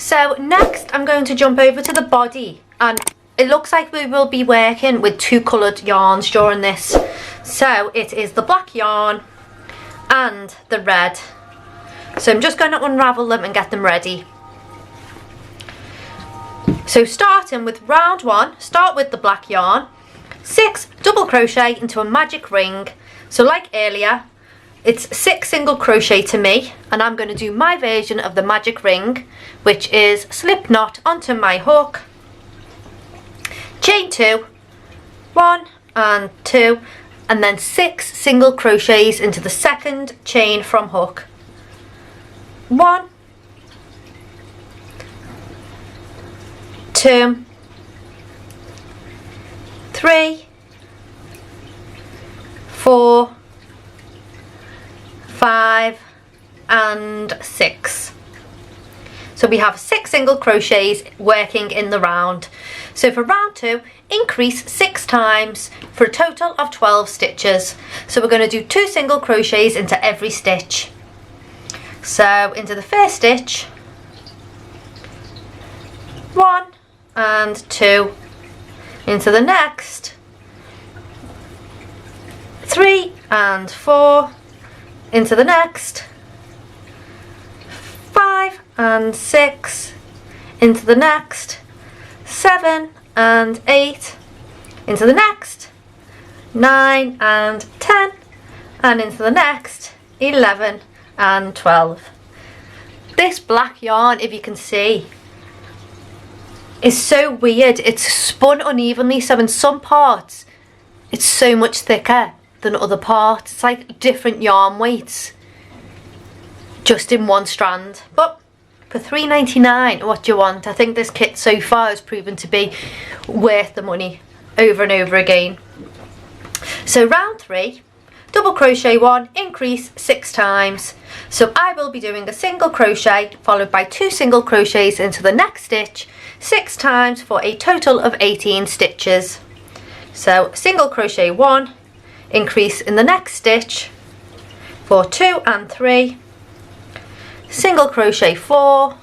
So next I'm going to jump over to the body, and it looks like we will be working with two coloured yarns during this. So it is the black yarn and the red. So I'm just going to unravel them and get them ready. So starting with round one, start with the black yarn, 6 double crochet into a magic ring. So like earlier, it's 6 single crochet to me, and I'm going to do my version of the magic ring, which is slip knot onto my hook, chain 2, 1 and 2, and then 6 single crochets into the second chain from hook. 1, 2, 3, 4, 5 and 6. So we have 6 single crochets working in the round. So for round 2, increase 6 times for a total of 12 stitches. So we're going to do 2 single crochets into every stitch. So into the first stitch, 1 and 2, into the next, 3 and 4, into the next, 5 and 6, into the next, 7 and 8, into the next, 9 and 10, and into the next, 11 and 12. This black yarn, if you can see, is so weird. It's spun unevenly, so in some parts it's so much thicker than other parts. It's like different yarn weights just in one strand. But for £3.99, what do you want? I think this kit so far has proven to be worth the money over and over again. So round 3, double crochet 1, increase 6 times. So I will be doing a single crochet followed by 2 single crochets into the next stitch 6 times for a total of 18 stitches. So single crochet 1, increase in the next stitch for 2 and 3, single crochet 4,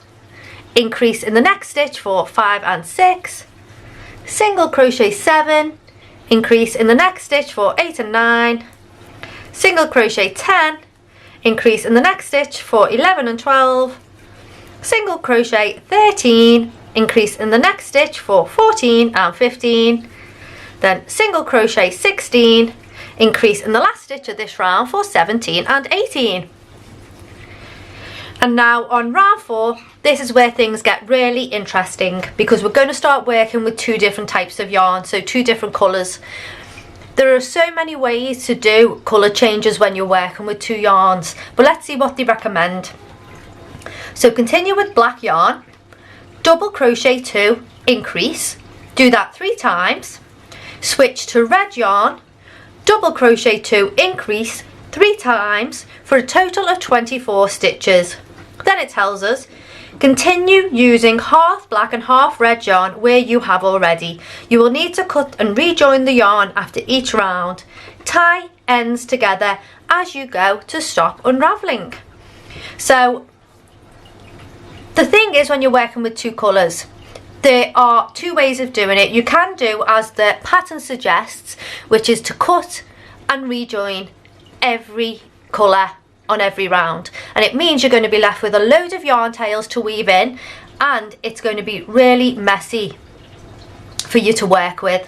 increase in the next stitch for 5 and 6, single crochet 7, increase in the next stitch for 8 and 9, single crochet 10, increase in the next stitch for 11 and 12, single crochet 13, increase in the next stitch for 14 and 15, then single crochet 16, increase in the last stitch of this round for 17 and 18. And now on round 4, this is where things get really interesting, because we're going to start working with 2 different types of yarn, so 2 different colours. There are so many ways to do colour changes when you're working with 2 yarns, but let's see what they recommend. So continue with black yarn, double crochet 2, increase, do that 3 times, switch to red yarn, double crochet 2, increase 3 times for a total of 24 stitches. Then it tells us, continue using half black and half red yarn where you have already. You will need to cut and rejoin the yarn after each round. Tie ends together as you go to stop unravelling. So the thing is, when you're working with 2 colours, there are 2 ways of doing it. You can do as the pattern suggests, which is to cut and rejoin every colour on every round, and it means you're going to be left with a load of yarn tails to weave in, and it's going to be really messy for you to work with.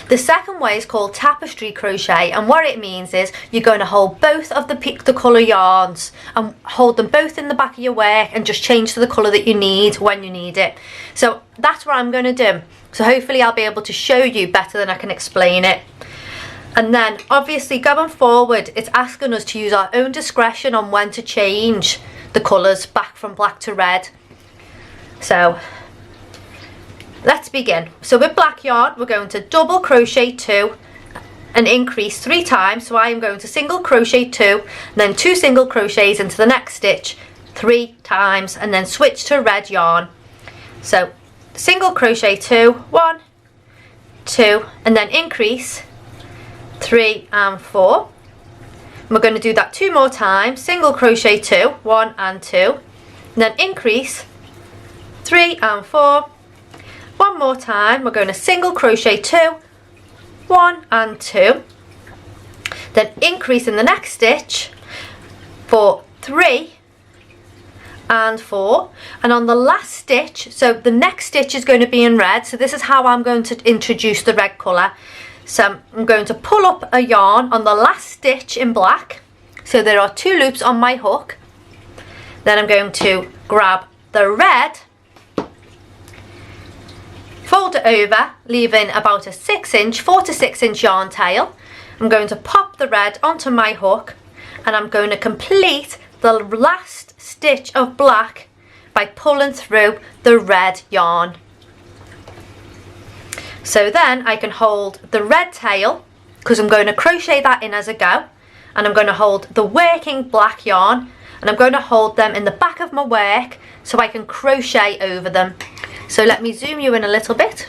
The second way is called tapestry crochet, and what it means is you're going to hold both of the colour yarns and hold them both in the back of your work and just change to the colour that you need when you need it. So that's what I'm going to do. So hopefully I'll be able to show you better than I can explain it. And then obviously going forward, it's asking us to use our own discretion on when to change the colours back from black to red. So let's begin. So with black yarn, we're going to double crochet 2 and increase 3 times. So I am going to single crochet 2, and then 2 single crochets into the next stitch 3 times, and then switch to red yarn. So single crochet 2, 1, 2, and then increase 3 and 4. And we're going to do that 2 more times. Single crochet 2, 1 and 2, and then increase 3 and 4. One more time, we're going to single crochet 2, 1 and 2, then increase in the next stitch for 3 and 4, and on the last stitch, so the next stitch is going to be in red, so this is how I'm going to introduce the red colour. So I'm going to pull up a yarn on the last stitch in black, so there are 2 loops on my hook. Then I'm going to grab the red, fold it over, leaving about a 4 to 6 inch yarn tail. I'm going to pop the red onto my hook, and I'm going to complete the last stitch of black by pulling through the red yarn. So then I can hold the red tail, because I'm going to crochet that in as I go, and I'm going to hold the working black yarn, and I'm going to hold them in the back of my work so I can crochet over them. So let me zoom you in a little bit.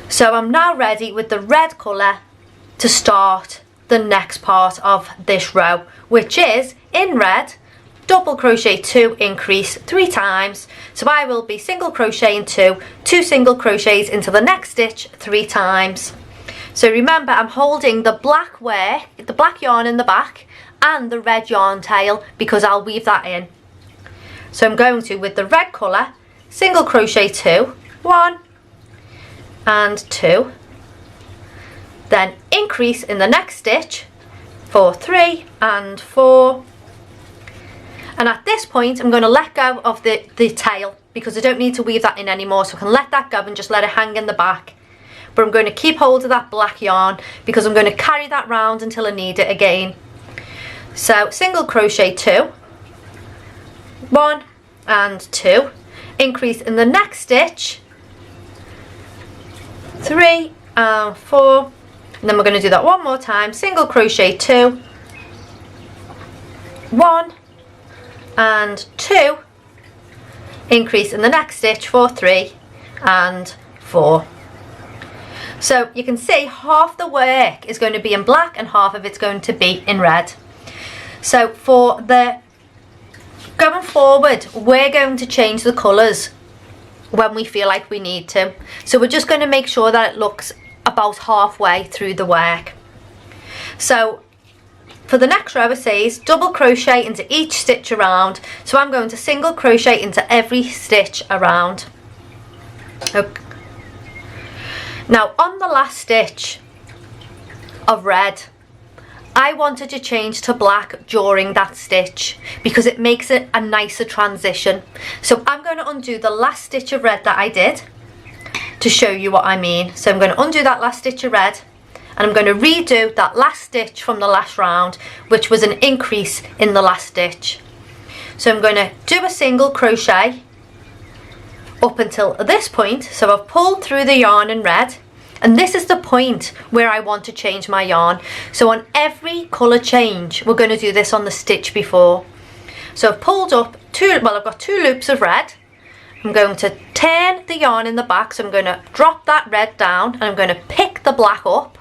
So I'm now ready with the red colour to start the next part of this row, which is in red, double crochet 2, increase 3 times. So I will be single crocheting 2 single crochets into the next stitch 3 times. So remember, I'm holding the black yarn in the back and the red yarn tail, because I'll weave that in. So I'm going to, with the red colour, single crochet 2, 1 and 2, then increase in the next stitch for 3 and 4, and at this point I'm going to let go of the tail, because I don't need to weave that in anymore, so I can let that go and just let it hang in the back. But I'm going to keep hold of that black yarn, because I'm going to carry that round until I need it again. So single crochet 2, 1 and 2, increase in the next stitch 3 and 4, and then we're going to do that one more time, single crochet 2, 1 and 2, increase in the next stitch for 3 and 4. So you can see half the work is going to be in black and half of it's going to be in red. So for the going forward, we're going to change the colours when we feel like we need to. So we're just going to make sure that it looks about halfway through the work. So for the next row, it says double crochet into each stitch around. So I'm going to single crochet into every stitch around. Okay. Now on the last stitch of red, I wanted to change to black during that stitch because it makes it a nicer transition. So I'm going to undo the last stitch of red that I did to show you what I mean. So I'm going to undo that last stitch of red, and I'm going to redo that last stitch from the last round, which was an increase in the last stitch. So I'm going to do a single crochet up until this point. So I've pulled through the yarn in red, and this is the point where I want to change my yarn. So on every colour change, we're going to do this on the stitch before. So I've pulled up I've got 2 loops of red. I'm going to turn the yarn in the back, so I'm going to drop that red down, and I'm going to pick the black up,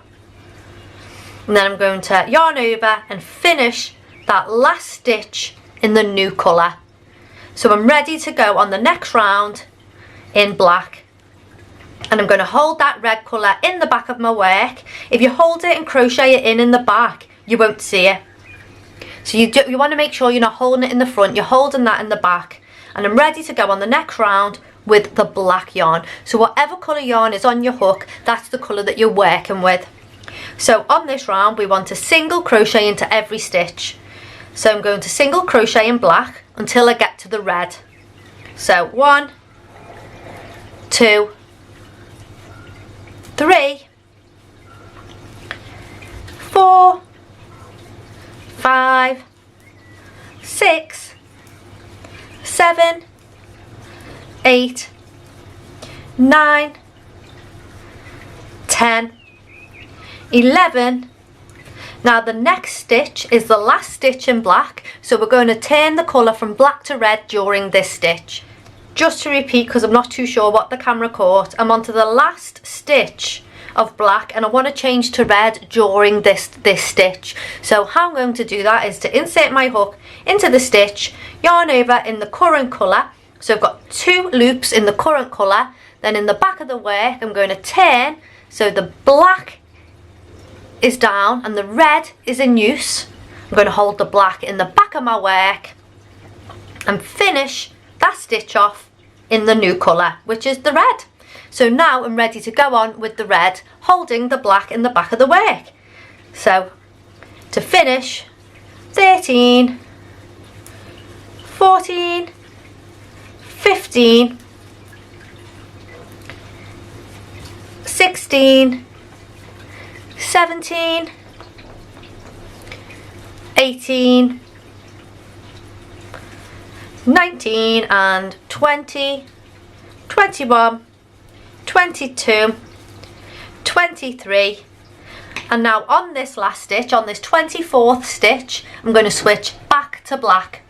and then I'm going to yarn over and finish that last stitch in the new colour. So I'm ready to go on the next round in black, and I'm going to hold that red colour in the back of my work. If you hold it and crochet it in the back, you won't see it. So you want to make sure you're not holding it in the front, you're holding that in the back. And I'm ready to go on the next round with the black yarn. So whatever colour yarn is on your hook, that's the colour that you're working with. So on this round, we want to single crochet into every stitch. So I'm going to single crochet in black until I get to the red. So 1, 2, 3, 4, 5, 6, 7, 8, 9, 10, 11. Now the next stitch is the last stitch in black, so we're going to turn the colour from black to red during this stitch. Just to repeat, because I'm not too sure what the camera caught, I'm onto the last stitch of black, and I want to change to red during this stitch. So how I'm going to do that is to insert my hook into the stitch, yarn over in the current colour. So I've got 2 loops in the current colour. Then in the back of the work I'm going to turn so the black is down and the red is in use. I'm going to hold the black in the back of my work and finish that stitch off in the new colour, which is the red. So now I'm ready to go on with the red, holding the black in the back of the work. So to finish, 13, 14, 15, 16, 17, 18, 19 and 20, 21, 22, 23, and now on this last stitch, on this 24th stitch, I'm going to switch back to black.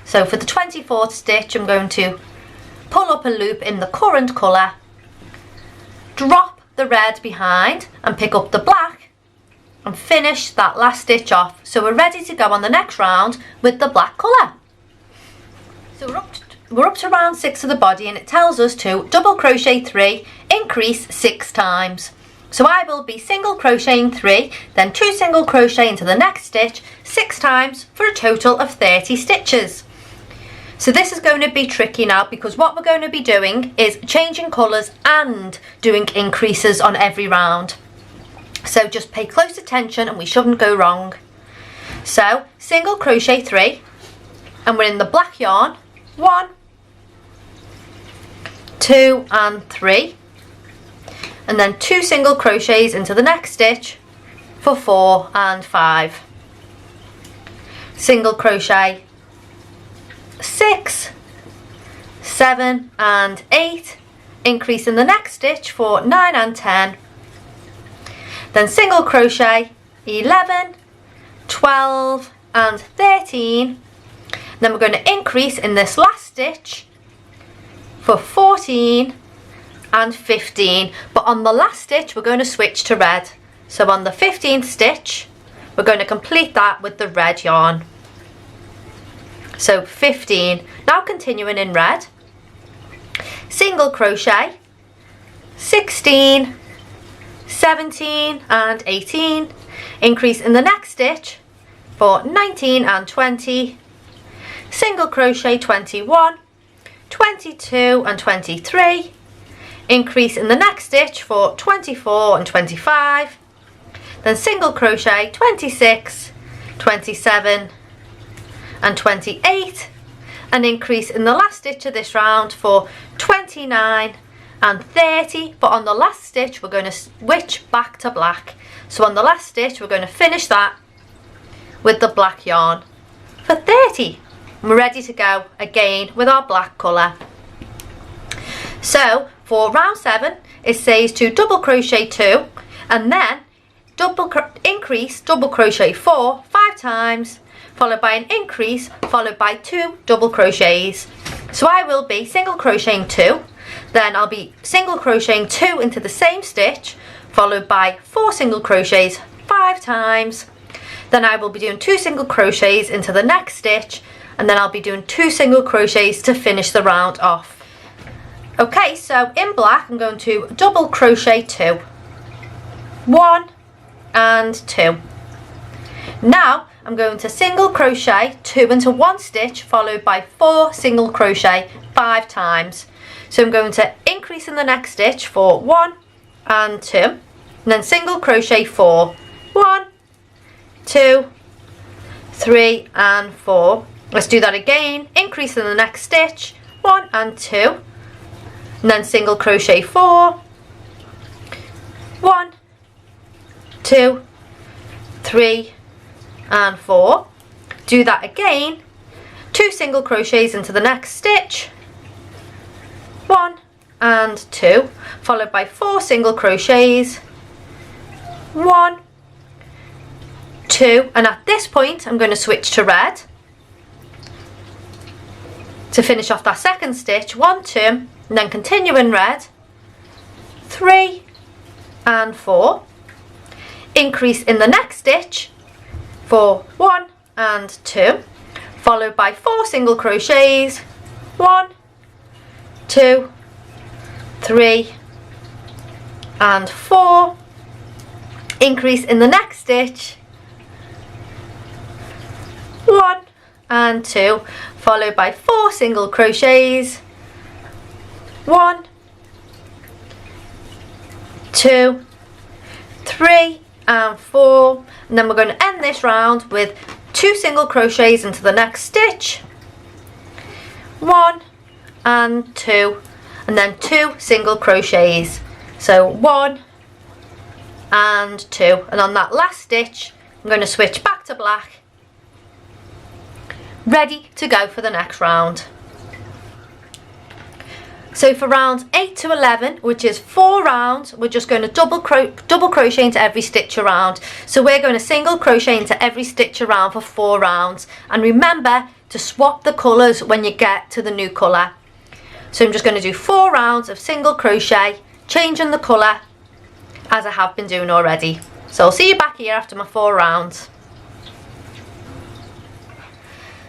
So for the 24th stitch I'm going to pull up a loop in the current colour, drop the red behind and pick up the black and finish that last stitch off. So we're ready to go on the next round with the black colour. So we're up to round 6 of the body, and it tells us to double crochet 3, increase 6 times. So I will be single crocheting 3, then 2 single crochet into the next stitch 6 times for a total of 30 stitches. So this is going to be tricky now, because what we're going to be doing is changing colours and doing increases on every round. So just pay close attention and we shouldn't go wrong. So single crochet 3, and we're in the black yarn, 1, 2 and 3, and then 2 single crochets into the next stitch for 4 and 5. Single crochet 6, 7 and 8, increase in the next stitch for 9 and 10, then single crochet 11, 12 and 13, then we're going to increase in this last stitch for 14 and 15, but on the last stitch we're going to switch to red. So on the 15th stitch we're going to complete that with the red yarn. So 15, now continuing in red, single crochet 16, 17 and 18, increase in the next stitch for 19 and 20, single crochet 21, 22 and 23, increase in the next stitch for 24 and 25, then single crochet 26, 27 and 28, and increase in the last stitch of this round for 29 and 30, but on the last stitch we're going to switch back to black. So on the last stitch we're going to finish that with the black yarn for 30. We're ready to go again with our black colour. So for round 7 it says to double crochet 2 and then increase double crochet 4 5 times, followed by an increase, followed by 2 double crochets. So I will be single crocheting 2, then I'll be single crocheting 2 into the same stitch, followed by 4 single crochets 5 times, then I will be doing 2 single crochets into the next stitch, and then I'll be doing 2 single crochets to finish the round off. Okay, so in black I'm going to double crochet 2, 1 and 2. Now I'm going to single crochet 2 into one stitch, followed by 4 single crochet 5 times. So I'm going to increase in the next stitch for 1 and 2, and then single crochet 4, 1, 2, 3 and 4. Let's do that again. Increase in the next stitch, 1 and 2, and then single crochet 4, 1, 2, 3 and 4. Do that again, 2 single crochets into the next stitch, 1 and 2, followed by 4 single crochets, 1, 2, and at this point I'm going to switch to red to finish off that second stitch, 1, 2, and then continue in red, 3, and 4, increase in the next stitch for 1 and 2, followed by 4 single crochets, 1, 2, 3 and 4, increase in the next stitch, 1 and 2, followed by 4 single crochets, 1, 2, 3 and 4, and then we're going to end this round with 2 single crochets into the next stitch, 1 and 2, and then 2 single crochets, so 1 and 2, and on that last stitch I'm going to switch back to black, ready to go for the next round. So for rounds 8 to 11, which is 4 rounds, we're just going to double crochet into every stitch around. So we're going to single crochet into every stitch around for 4 rounds. And remember to swap the colours when you get to the new colour. So I'm just going to do 4 rounds of single crochet, changing the colour as I have been doing already. So I'll see you back here after my 4 rounds.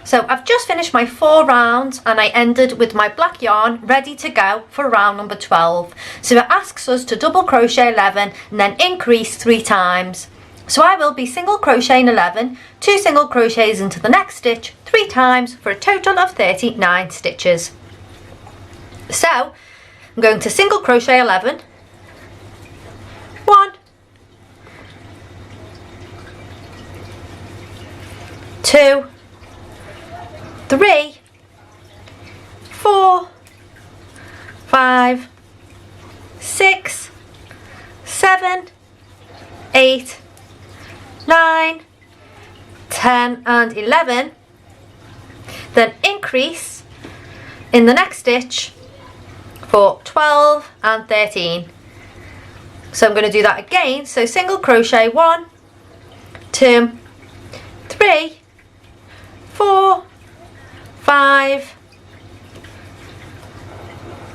So I've just finished my 4 rounds and I ended with my black yarn ready to go for round number 12. So it asks us to double crochet 11 and then increase 3 times. So I will be single crocheting 11, 2 single crochets into the next stitch 3 times for a total of 39 stitches. So I'm going to single crochet 11, 1, 2, 3, 4, 5, 6, 7, 8, 9, 10 and 11, then increase in the next stitch for 12 and 13. So I'm going to do that again, so single crochet 1, 2, 3, 4, 5,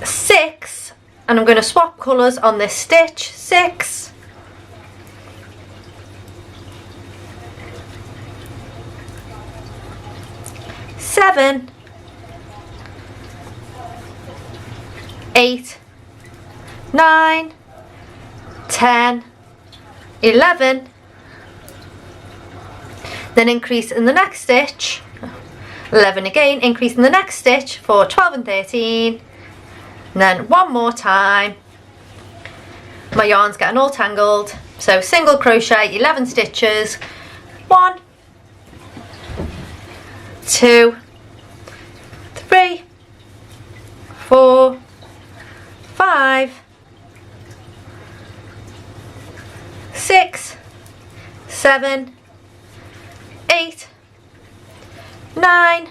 6, and I'm going to swap colours on this stitch, 6, 7, 8, 9, 10, 11, then increase in the next stitch, 11 again, increase in the next stitch for 12 and 13, and then one more time. My yarn's getting all tangled, so single crochet 11 stitches, 1, 2, 3, 4, 5, 6, 7, 8, 9,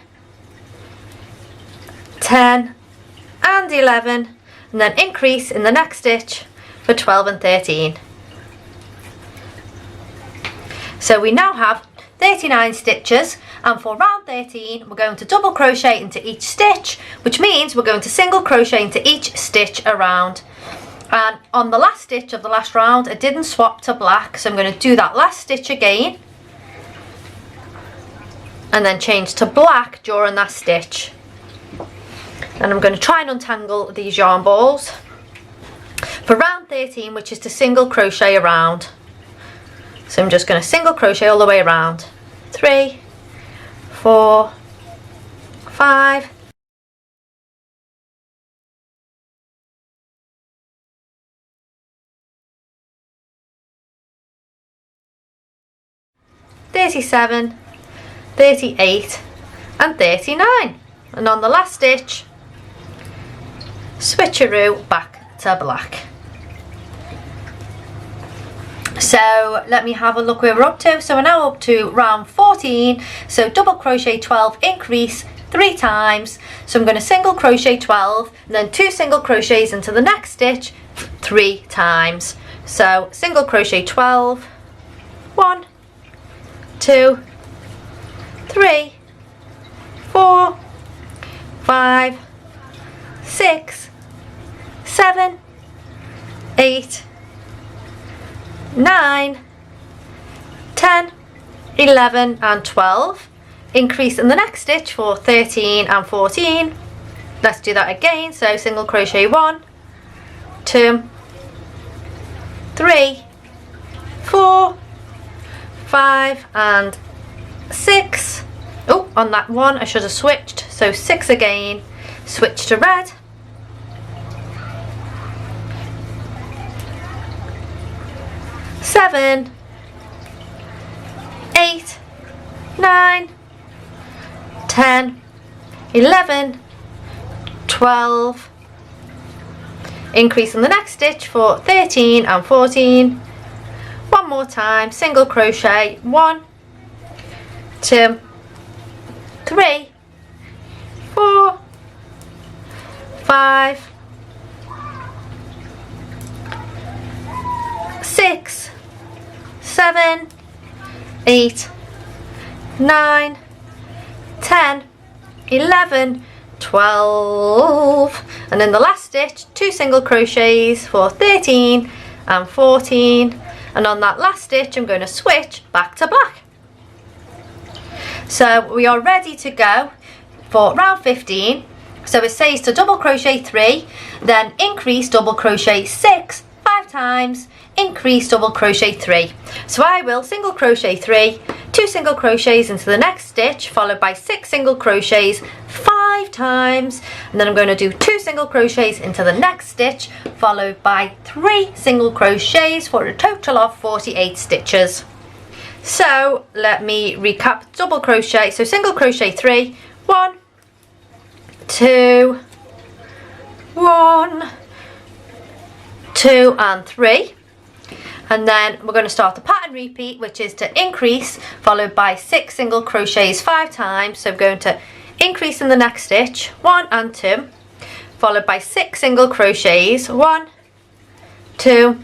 10 and 11, and then increase in the next stitch for 12 and 13. So we now have 39 stitches, and for round 13 we're going to double crochet into each stitch, which means we're going to single crochet into each stitch around. And on the last stitch of the last round I didn't swap to black, so I'm going to do that last stitch again and then change to black during that stitch. And I'm going to try and untangle these yarn balls for round 13, which is to single crochet around. So I'm just going to single crochet all the way around, 3, 4, 5, 37, 38 and 39, and on the last stitch switcheroo back to black. So let me have a look where we're up to. So we're now up to round 14, so double crochet 12, increase 3 times. So I'm going to single crochet 12 and then 2 single crochets into the next stitch 3 times. So single crochet 12, 1, 2, 3, 4, 5, 6, 7, 8, 9, 10, 11 and 12. Increase in the next stitch for 13 and 14. Let's do that again. So single crochet 1, 2, 3, 4, 5 and 6. Oh, on that one I should have switched. So 6 again, switch to red. 7, 8, 9, 10, 11, 12. Increase in the next stitch for 13 and 14. One more time, single crochet 1, 2, 3, 4, 5, 6, 7, 8, 9, 10, 11, 12, and in the last stitch 2 single crochets for 13 and 14, and on that last stitch I'm going to switch back to black. So we are ready to go for round 15. So it says to double crochet 3, then increase double crochet 6 5 times, increase double crochet 3. So I will single crochet 3, 2 single crochets into the next stitch, followed by 6 single crochets 5 times, and then I'm going to do 2 single crochets into the next stitch, followed by 3 single crochets for a total of 48 stitches. So let me recap. Double crochet, so single crochet 3, 1, 2, 1, 2 and 3, and then we're going to start the pattern repeat, which is to increase followed by 6 single crochets 5 times. So I'm going to increase in the next stitch 1 and 2, followed by 6 single crochets 1, 2,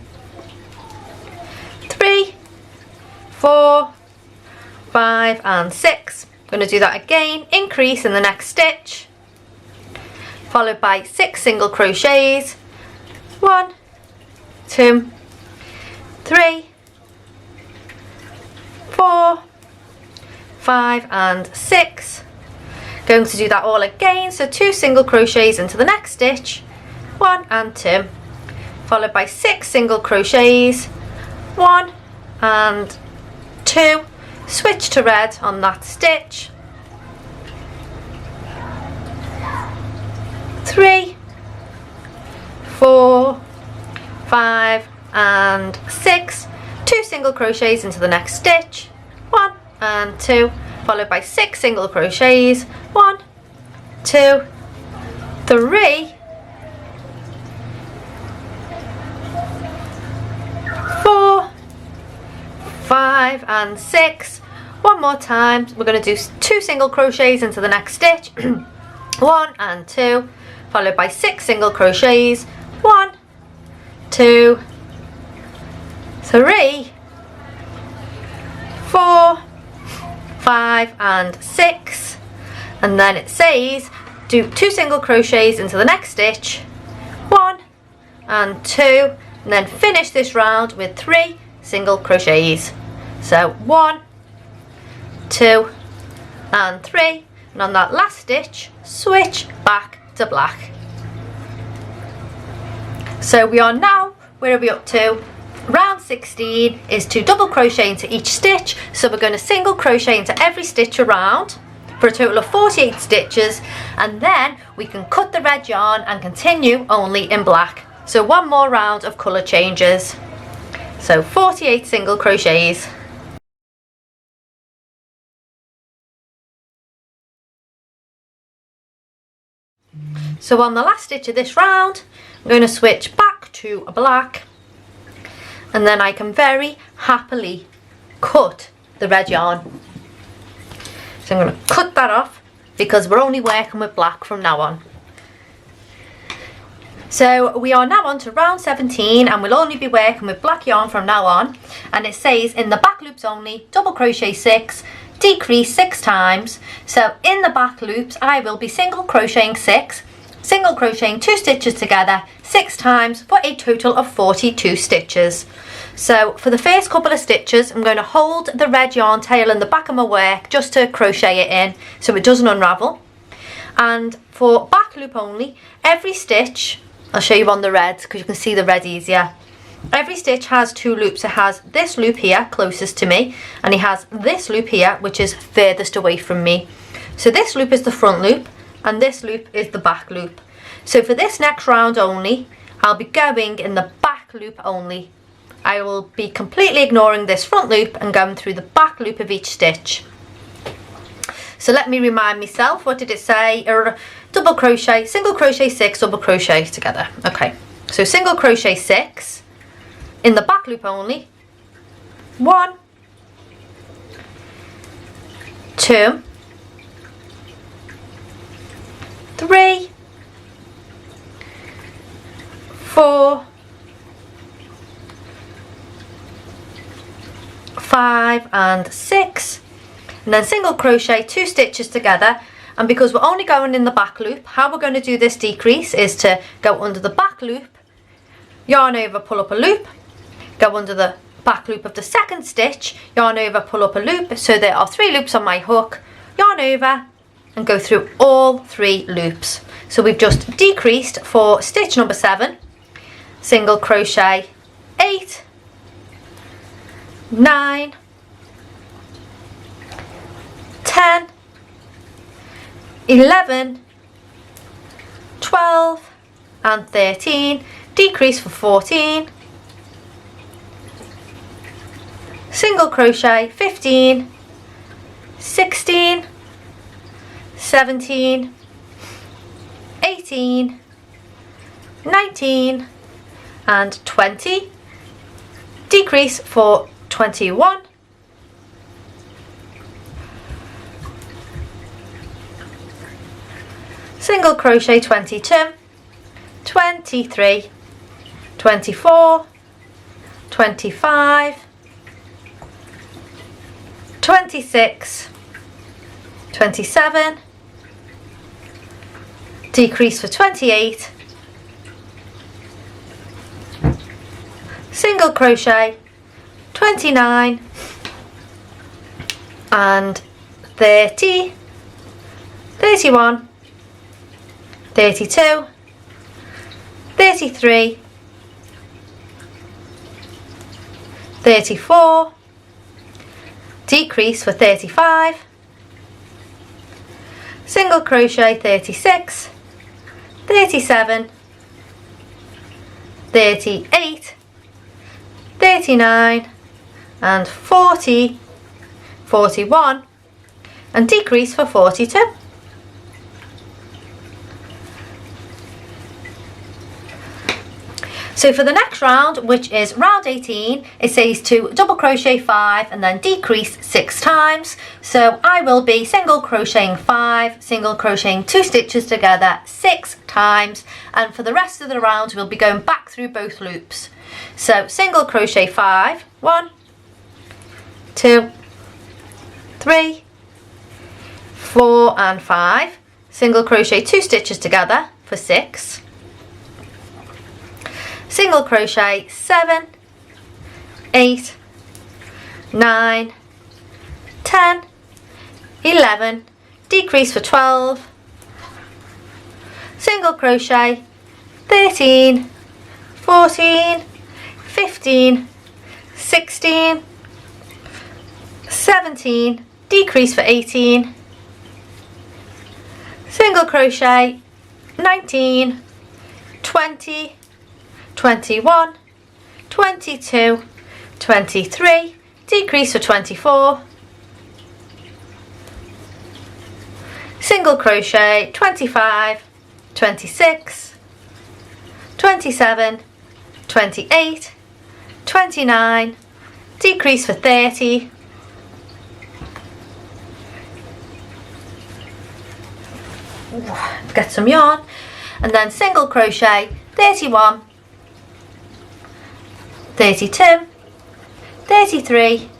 3, 4, 5 and 6. I'm going to do that again, increase in the next stitch, followed by 6 single crochets 1, 2, 3, 4, 5 and 6. Going to do that all again, so 2 single crochets into the next stitch, 1 and 2, followed by 6 single crochets 1 and 2, switch to red on that stitch, 3, 4, 5 and 6, 2 single crochets into the next stitch, 1 and 2, followed by 6 single crochets 1, 2, 3, 4, 5 and 6. One more time, we're going to do 2 single crochets into the next stitch, 1 and 2, followed by 6 single crochets 1, 2, 3, 4, 5 and 6, and then it says do 2 single crochets into the next stitch, 1 and 2, and then finish this round with 3 single crochets. So 1, 2 and 3, and on that last stitch switch back to black. So we are now, where are we up to? Round 16 is to double crochet into each stitch, so we're going to single crochet into every stitch around for a total of 48 stitches, and then we can cut the red yarn and continue only in black. So one more round of colour changes, so 48 single crochets. So on the last stitch of this round I'm going to switch back to black, and then I can very happily cut the red yarn. So I'm going to cut that off because we're only working with black from now on. So we are now on to round 17, and we'll only be working with black yarn from now on, and it says in the back loops only double crochet 6, decrease 6 times. So in the back loops I will be single crocheting 6, single crocheting 2 stitches together 6 times for a total of 42 stitches. So for the first couple of stitches, I'm going to hold the red yarn tail in the back of my work just to crochet it in so it doesn't unravel. And for back loop only, every stitch, I'll show you on the red because you can see the red easier. Every stitch has 2 loops. It has this loop here closest to me, and it has this loop here which is furthest away from me. So this loop is the front loop and this loop is the back loop. So for this next round only, I'll be going in the back loop only. I will be completely ignoring this front loop and going through the back loop of each stitch. So let me remind myself, what did it say? Double crochet, single crochet 6, double crochet together. Okay, so single crochet 6 in the back loop only. 1, 2, 3, 4, 5 and 6, and then single crochet 2 stitches together. And because we're only going in the back loop, how we're going to do this decrease is to go under the back loop, yarn over, pull up a loop, go under the back loop of the second stitch, yarn over, pull up a loop. So there are 3 loops on my hook, yarn over and go through all 3 loops. So we've just decreased for stitch number 7, single crochet 8, 9, 10, 11, 12 and 13, decrease for 14, single crochet 15, 16, 17, 18, 19 and 20, decrease for 21, single crochet 22, 23, 24, 25, 26, 27, decrease for 28, single crochet 29 and 30, 31, 32, 33, 34, decrease for 35, single crochet 36, 37, 38, 39 and 40, 41 and decrease for 42. So for the next round, which is round 18, it says to double crochet 5 and then decrease 6 times. So I will be single crocheting 5, single crocheting 2 stitches together 6 times, and for the rest of the round we'll be going back through both loops. So single crochet 5, 1, 2, 3, 4 and 5, single crochet 2 stitches together for 6, single crochet 7, 8, 9, 10, 11, decrease for 12, single crochet 13, 14, 15, 16, 17, decrease for 18, single crochet 19, 20, 21, 22, 23, decrease for 24, single crochet 25, 26, 27, 28, 29, decrease for 30, get some yarn, and then single crochet 31, 32, 33,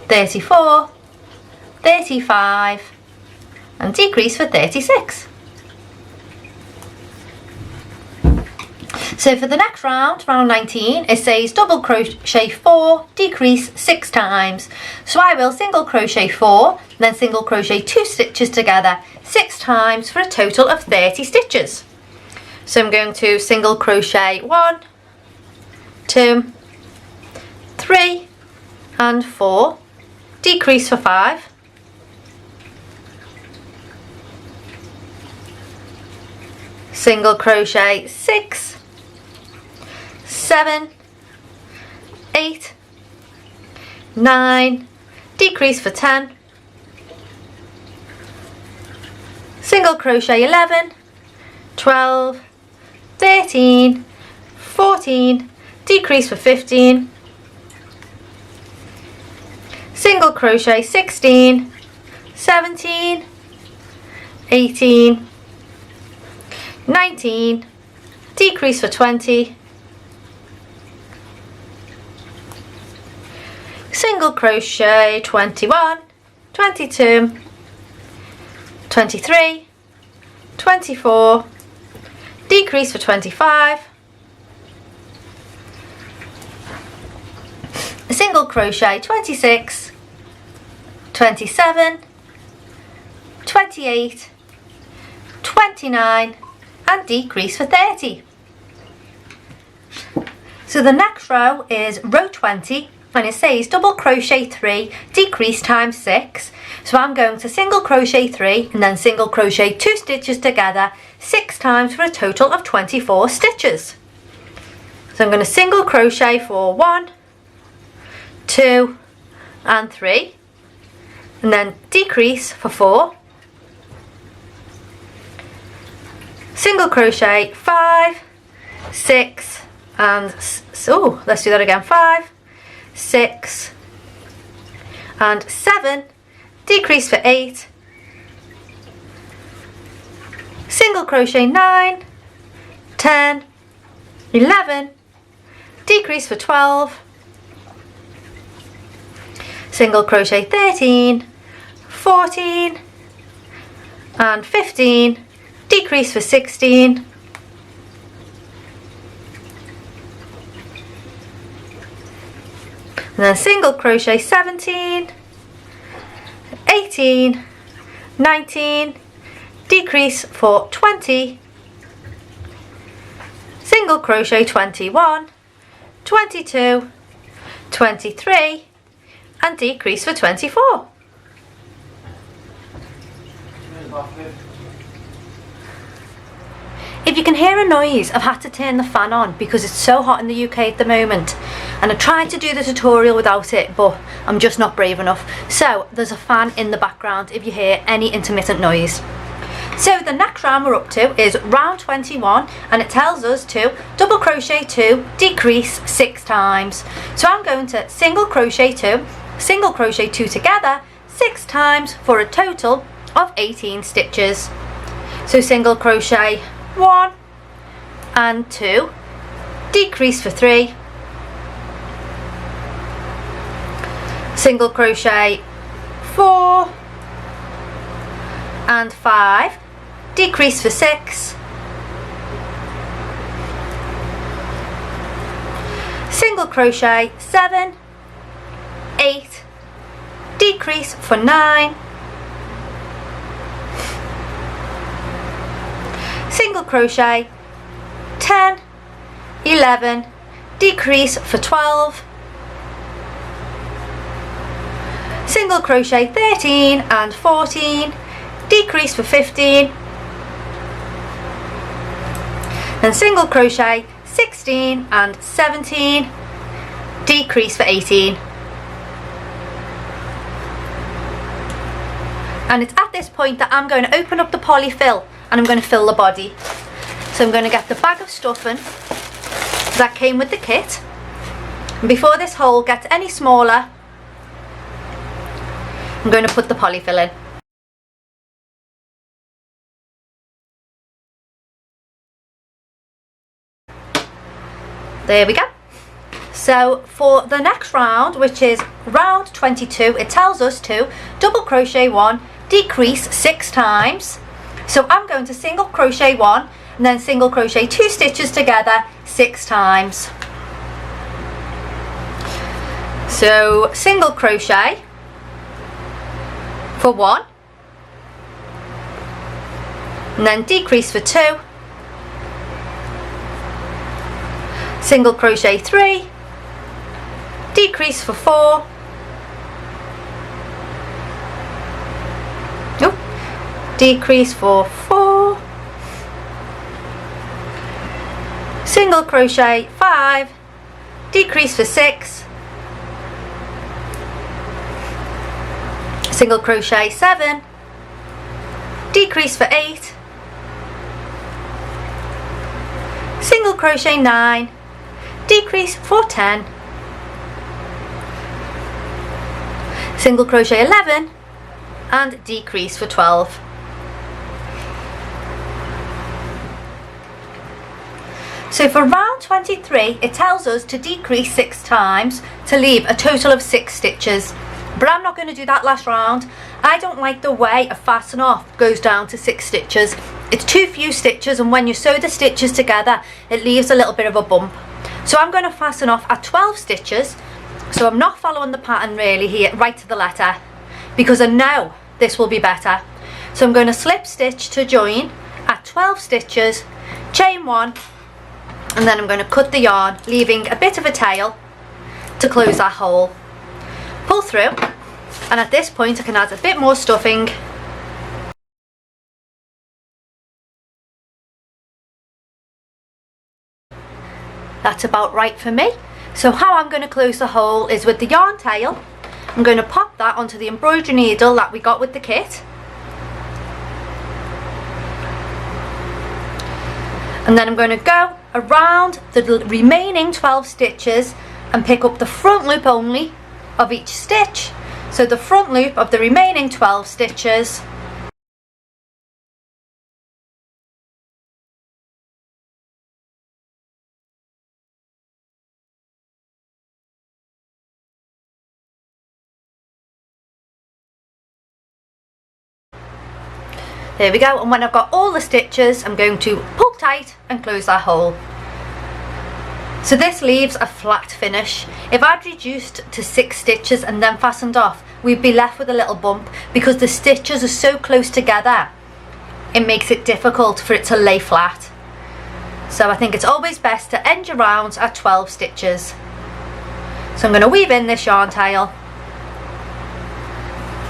34, 35 and decrease for 36. So for the next round, round 19, it says double crochet 4, decrease 6 times. So I will single crochet 4, then single crochet 2 stitches together 6 times for a total of 30 stitches. So I'm going to single crochet 1, 2, 3 and 4, decrease for 5, single crochet 6, 7, 8, 9, decrease for 10, single crochet 11, 12, 13, 14, decrease for 15, single crochet 16, 17, 18, 19, decrease for 20, single crochet 21, 22, 23, 24, decrease for 25, single crochet 26, 27, 28, 29 and decrease for 30. So the next row is row 20 and it says double crochet 3, decrease times 6. So I'm going to single crochet 3 and then single crochet 2 stitches together 6 times for a total of 24 stitches. So I'm going to single crochet for 1, 2 and 3 and then decrease for 4, single crochet 5, 6 and so let's do that again, 5, 6 and 7, decrease for 8, single crochet 9, 10, 11, decrease for 12, single crochet 13, 14 and 15, decrease for 16, and then single crochet 17, 18, 19, decrease for 20, single crochet 21, 22, 23 and decrease for 24. If you can hear a noise, I've had to turn the fan on because it's so hot in the UK at the moment, and I tried to do the tutorial without it but I'm just not brave enough. So there's a fan in the background if you hear any intermittent noise. So the next round we're up to is round 21 and it tells us to double crochet 2, decrease 6 times. So I'm going to single crochet 2, single crochet 2 together 6 times for a total of 18 stitches. So single crochet 1 and 2, decrease for 3, single crochet 4 and 5, decrease for 6, single crochet 7, 8, decrease for 9, single crochet 10, 11, decrease for 12, single crochet 13 and 14, decrease for 15, and single crochet 16 and 17, decrease for 18. And it's at this point that I'm going to open up the polyfill and I'm going to fill the body. So I'm going to get the bag of stuffing that came with the kit, and before this hole gets any smaller I'm going to put the polyfill in. There we go. So for the next round, which is round 22, it tells us to double crochet 1, decrease 6 times. So I'm going to single crochet 1 and then single crochet 2 stitches together 6 times. So single crochet for 1, and then decrease for 2, single crochet 3, decrease for 4, decrease for 4, single crochet 5, decrease for 6, single crochet 7, decrease for 8, single crochet 9, decrease for 10, single crochet 11, and decrease for 12. So for round 23, it tells us to decrease 6 times to leave a total of 6 stitches. But I'm not going to do that last round. I don't like the way a fasten off goes down to 6 stitches. It's too few stitches, and when you sew the stitches together, it leaves a little bit of a bump. So I'm going to fasten off at 12 stitches. So I'm not following the pattern really here, right to the letter, because I know this will be better. So I'm going to slip stitch to join at 12 stitches, chain 1, and then I'm going to cut the yarn, leaving a bit of a tail to close that hole. Pull through, and at this point I can add a bit more stuffing. That's about right for me. So how I'm going to close the hole is with the yarn tail. I'm going to pop that onto the embroidery needle that we got with the kit. And then I'm going to go around the remaining 12 stitches and pick up the front loop only of each stitch. So the front loop of the remaining 12 stitches. There we go, and when I've got all the stitches, I'm going to pull tight and close that hole. So this leaves a flat finish. If I'd reduced to 6 stitches and then fastened off, we'd be left with a little bump because the stitches are so close together. It makes it difficult for it to lay flat. So I think it's always best to end your rounds at 12 stitches. So I'm going to weave in this yarn tail,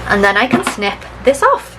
and then I can snip this off.